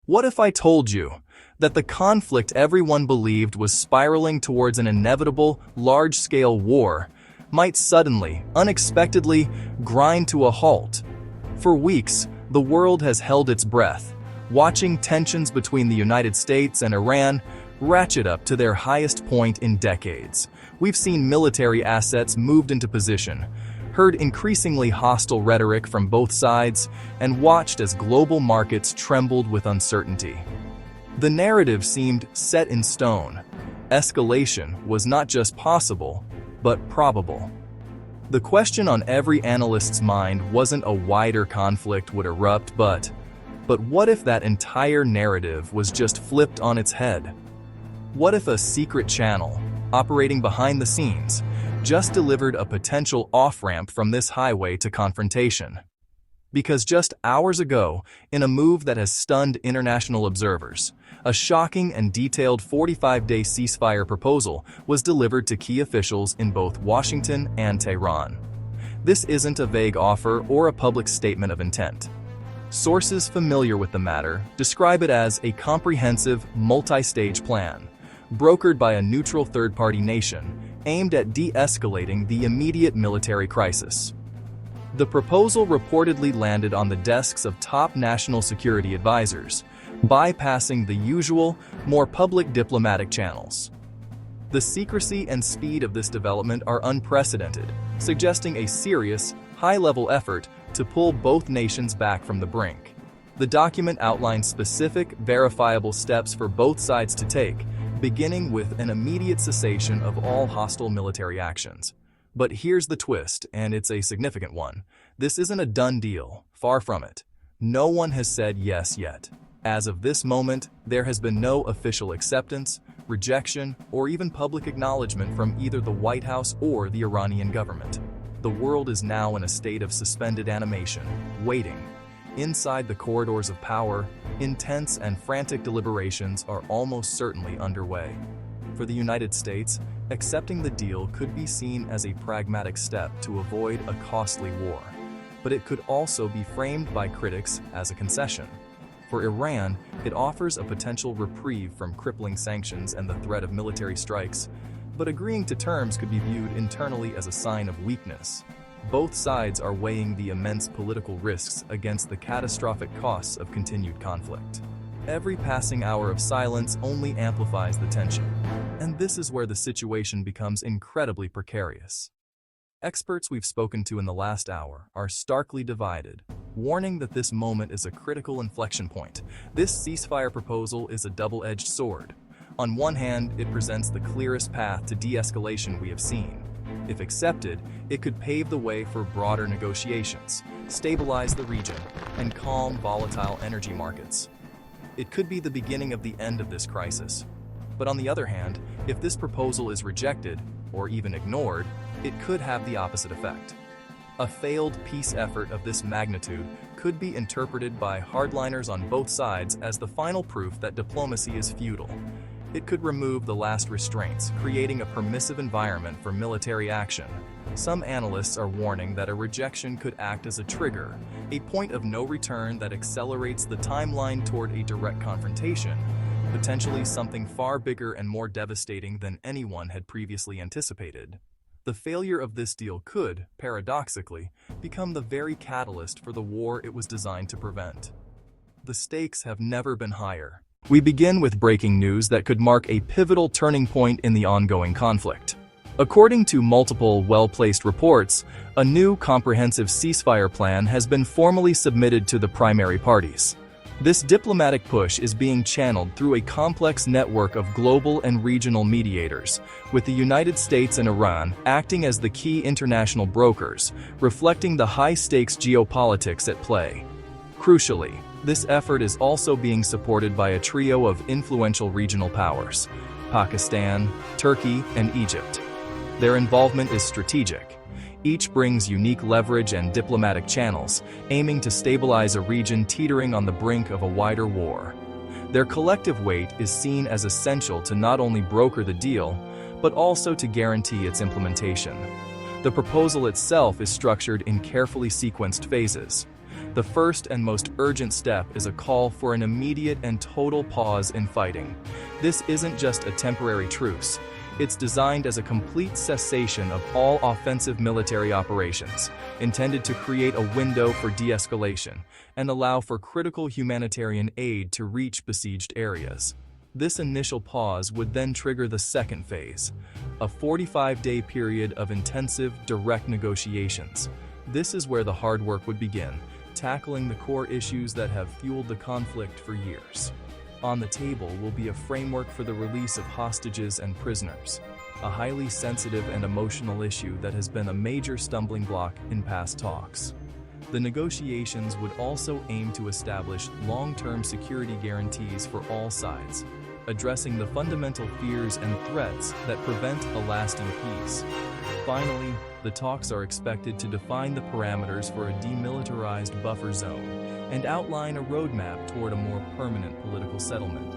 What if I told you that the conflict everyone believed was spiraling towards an inevitable, large-scale war might suddenly, unexpectedly, grind to a halt? For weeks, the world has held its breath, watching tensions between the United States and Iran ratchet up to their highest point in decades. We've seen military assets moved into position, heard increasingly hostile rhetoric from both sides, and watched as global markets trembled with uncertainty. The narrative seemed set in stone. Escalation was not just possible, but probable. The question on every analyst's mind wasn't a wider conflict would erupt, but what if that entire narrative was just flipped on its head? What if a secret channel, operating behind the scenes, just delivered a potential off-ramp from this highway to confrontation? Because just hours ago, in a move that has stunned international observers, a shocking and detailed 45-day ceasefire proposal was delivered to key officials in both Washington and Tehran. This isn't a vague offer or a public statement of intent. Sources familiar with the matter describe it as a comprehensive, multi-stage plan, brokered by a neutral third-party nation, aimed at de-escalating the immediate military crisis. The proposal reportedly landed on the desks of top national security advisors, bypassing the usual, more public diplomatic channels. The secrecy and speed of this development are unprecedented, suggesting a serious, high-level effort to pull both nations back from the brink. The document outlines specific, verifiable steps for both sides to take, beginning with an immediate cessation of all hostile military actions. But here's the twist, and it's a significant one. This isn't a done deal, far from it. No one has said yes yet. As of this moment, there has been no official acceptance, rejection, or even public acknowledgement from either the White House or the Iranian government. The world is now in a state of suspended animation, waiting. Inside the corridors of power, intense and frantic deliberations are almost certainly underway. For the United States, accepting the deal could be seen as a pragmatic step to avoid a costly war, but it could also be framed by critics as a concession. For Iran, it offers a potential reprieve from crippling sanctions and the threat of military strikes, but agreeing to terms could be viewed internally as a sign of weakness. Both sides are weighing the immense political risks against the catastrophic costs of continued conflict. Every passing hour of silence only amplifies the tension, and this is where the situation becomes incredibly precarious. Experts we've spoken to in the last hour are starkly divided, warning that this moment is a critical inflection point. This ceasefire proposal is a double-edged sword. On one hand, it presents the clearest path to de-escalation we have seen. If accepted, it could pave the way for broader negotiations, stabilize the region, and calm volatile energy markets. It could be the beginning of the end of this crisis. But on the other hand, if this proposal is rejected, or even ignored, it could have the opposite effect. A failed peace effort of this magnitude could be interpreted by hardliners on both sides as the final proof that diplomacy is futile. It could remove the last restraints, creating a permissive environment for military action. Some analysts are warning that a rejection could act as a trigger, a point of no return that accelerates the timeline toward a direct confrontation, potentially something far bigger and more devastating than anyone had previously anticipated. The failure of this deal could, paradoxically, become the very catalyst for the war it was designed to prevent. The stakes have never been higher. We begin with breaking news that could mark a pivotal turning point in the ongoing conflict. According to multiple well-placed reports, a new comprehensive ceasefire plan has been formally submitted to the primary parties. This diplomatic push is being channeled through a complex network of global and regional mediators, with the United States and Iran acting as the key international brokers, reflecting the high-stakes geopolitics at play. Crucially, this effort is also being supported by a trio of influential regional powers: Pakistan, Turkey, and Egypt. Their involvement is strategic. Each brings unique leverage and diplomatic channels, aiming to stabilize a region teetering on the brink of a wider war. Their collective weight is seen as essential to not only broker the deal, but also to guarantee its implementation. The proposal itself is structured in carefully sequenced phases. The first and most urgent step is a call for an immediate and total pause in fighting. This isn't just a temporary truce. It's designed as a complete cessation of all offensive military operations, intended to create a window for de-escalation and allow for critical humanitarian aid to reach besieged areas. This initial pause would then trigger the second phase, a 45-day period of intensive, direct negotiations. This is where the hard work would begin, tackling the core issues that have fueled the conflict for years. On the table will be a framework for the release of hostages and prisoners, a highly sensitive and emotional issue that has been a major stumbling block in past talks. The negotiations would also aim to establish long-term security guarantees for all sides, addressing the fundamental fears and threats that prevent a lasting peace. Finally, the talks are expected to define the parameters for a demilitarized buffer zone and outline a roadmap toward a more permanent political settlement.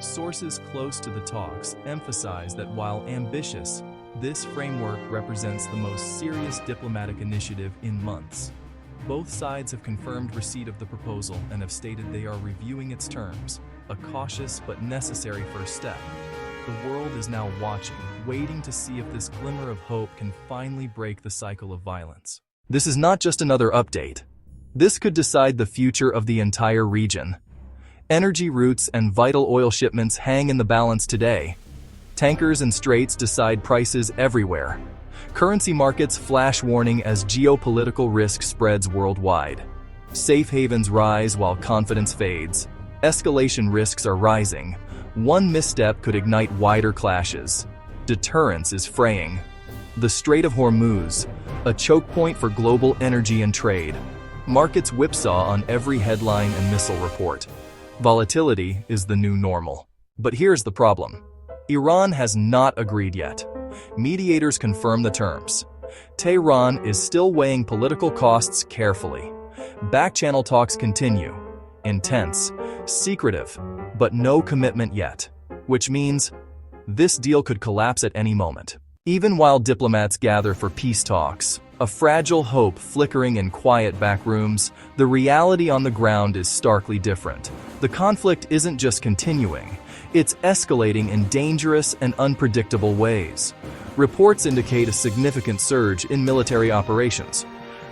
Sources close to the talks emphasize that while ambitious, this framework represents the most serious diplomatic initiative in months. Both sides have confirmed receipt of the proposal and have stated they are reviewing its terms, a cautious but necessary first step. The world is now watching, waiting to see if this glimmer of hope can finally break the cycle of violence. This is not just another update. This could decide the future of the entire region. Energy routes and vital oil shipments hang in the balance today. Tankers and straits decide prices everywhere. Currency markets flash warning as geopolitical risk spreads worldwide. Safe havens rise while confidence fades. Escalation risks are rising. One misstep could ignite wider clashes. Deterrence is fraying. The Strait of Hormuz, a choke point for global energy and trade. Markets whipsaw on every headline and missile report. Volatility is the new normal. But here's the problem. Iran has not agreed yet. Mediators confirm the terms. Tehran is still weighing political costs carefully. Back-channel talks continue. Intense, secretive, but no commitment yet. Which means this deal could collapse at any moment. Even while diplomats gather for peace talks, a fragile hope flickering in quiet back rooms, the reality on the ground is starkly different. The conflict isn't just continuing, it's escalating in dangerous and unpredictable ways. Reports indicate a significant surge in military operations.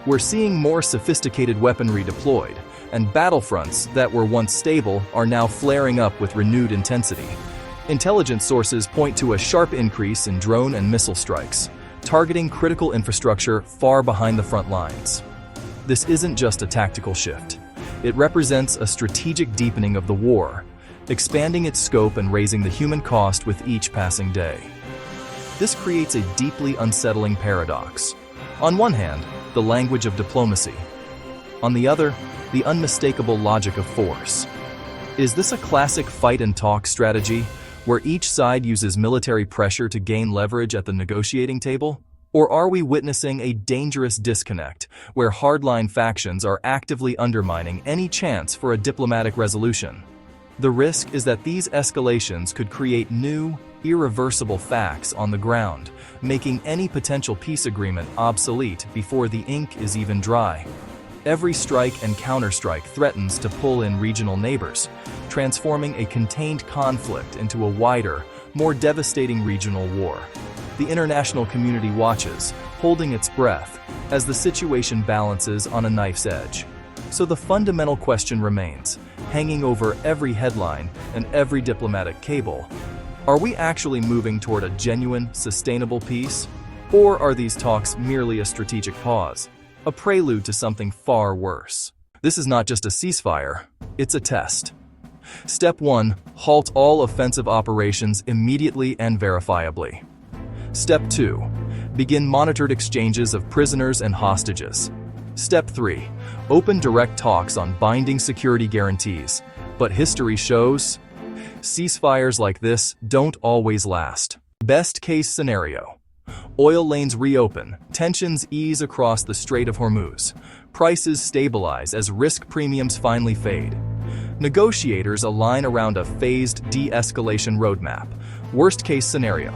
We're seeing more sophisticated weaponry deployed, and battlefronts that were once stable are now flaring up with renewed intensity. Intelligence sources point to a sharp increase in drone and missile strikes, targeting critical infrastructure far behind the front lines. This isn't just a tactical shift. It represents a strategic deepening of the war, expanding its scope and raising the human cost with each passing day. This creates a deeply unsettling paradox. On one hand, the language of diplomacy. On the other, the unmistakable logic of force. Is this a classic fight and talk strategy, where each side uses military pressure to gain leverage at the negotiating table? Or are we witnessing a dangerous disconnect, where hardline factions are actively undermining any chance for a diplomatic resolution? The risk is that these escalations could create new, irreversible facts on the ground, making any potential peace agreement obsolete before the ink is even dry. Every strike and counterstrike threatens to pull in regional neighbors, transforming a contained conflict into a wider, more devastating regional war. The international community watches, holding its breath, as the situation balances on a knife's edge. So the fundamental question remains, hanging over every headline and every diplomatic cable. Are we actually moving toward a genuine, sustainable peace? Or are these talks merely a strategic pause, a prelude to something far worse? This is not just a ceasefire, it's a test. Step 1. Halt all offensive operations immediately and verifiably. Step 2. Begin monitored exchanges of prisoners and hostages. Step 3. Open direct talks on binding security guarantees. But history shows ceasefires like this don't always last. Best case scenario. Oil lanes reopen, tensions ease across the Strait of Hormuz, prices stabilize as risk premiums finally fade. Negotiators align around a phased de-escalation roadmap. Worst case scenario.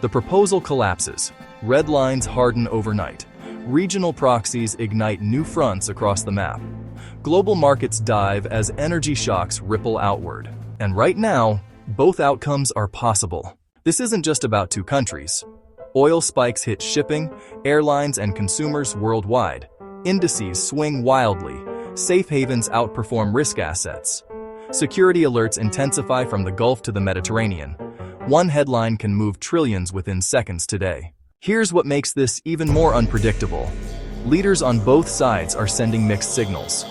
The proposal collapses, red lines harden overnight, regional proxies ignite new fronts across the map. Global markets dive as energy shocks ripple outward. And right now, both outcomes are possible. This isn't just about two countries. Oil spikes hit shipping, airlines, and consumers worldwide. Indices swing wildly. Safe havens outperform risk assets. Security alerts intensify from the Gulf to the Mediterranean. One headline can move trillions within seconds today. Here's what makes this even more unpredictable. Leaders on both sides are sending mixed signals.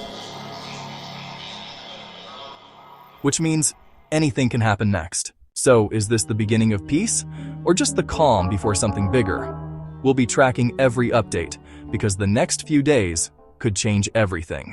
Which means anything can happen next. So, is this the beginning of peace, or just the calm before something bigger? We'll be tracking every update, because the next few days could change everything.